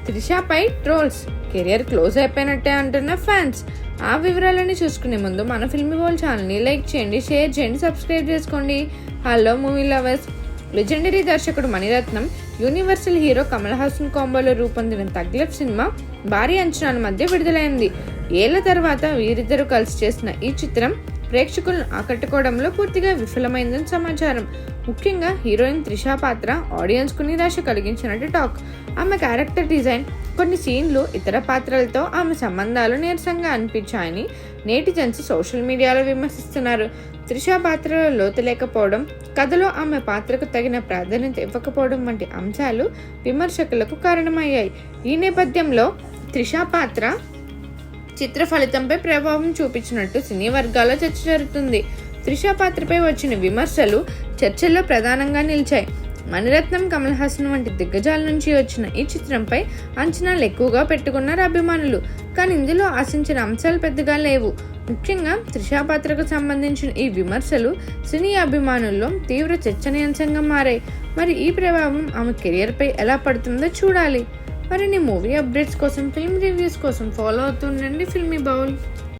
త్రిషపై trolls, career close అయిపోయినట్టే అంటున్న fans. ఆ వివరాలని చూసుకునే ముందు మన ఫిల్మీ బౌల్ ఛానల్ని లైక్ చేయండి, షేర్ చేయండి, సబ్స్క్రైబ్ చేసుకోండి. Hello movie lovers. లెజెండరీ దర్శకుడు మణిరత్నం, యూనివర్సల్ హీరో కమల్ హాసన్ కాంబోలో రూపొందిన తగ్లఫ్ సినిమా భారీ అంచనాల మధ్య విడుదలైంది. ఏళ్ల తర్వాత వీరిద్దరూ కలిసి చేసిన ఈ చిత్రం ప్రేక్షకులను ఆకట్టుకోవడంలో పూర్తిగా విఫలమైందని సమాచారం. ముఖ్యంగా హీరోయిన్ త్రిష పాత్ర ఆడియన్స్కు నిరాశ కలిగించినట్టు టాక్. ఆమె క్యారెక్టర్ డిజైన్, కొన్ని సీన్లు, ఇతర పాత్రలతో ఆమె సంబంధాలు నీరసంగా అనిపించాయని నేటిజన్స్ సోషల్ మీడియాలో విమర్శిస్తున్నారు. త్రిష పాత్రలో లోతు లేకపోవడం, కథలో ఆమె పాత్రకు తగిన ప్రాధాన్యత ఇవ్వకపోవడం వంటి అంశాలు విమర్శకులకు కారణమయ్యాయి. ఈ నేపథ్యంలో త్రిష పాత్ర చిత్ర ఫలితంపై ప్రభావం చూపించినట్టు సినీ వర్గాల్లో చర్చ జరుగుతుంది. త్రిష పాత్రపై వచ్చిన విమర్శలు చర్చల్లో ప్రధానంగా నిలిచాయి. మణిరత్నం, కమల్ హాసన్ వంటి దిగ్గజాల నుంచి వచ్చిన ఈ చిత్రంపై అంచనాలు ఎక్కువగా పెట్టుకున్నారు అభిమానులు. కానీ ఇందులో ఆశించిన అంశాలు పెద్దగా లేవు. ముఖ్యంగా త్రిష పాత్రకు సంబంధించిన ఈ విమర్శలు సినీ అభిమానుల్లో తీవ్ర చర్చనీయాంశంగా మారాయి. మరి ఈ ప్రభావం ఆమె కెరియర్పై ఎలా పడుతుందో చూడాలి. మరిన్ని మూవీ అప్డేట్స్ కోసం, ఫిల్మ్ రివ్యూస్ కోసం ఫాలో అవుతుండండి ఫిల్మీ బౌల్.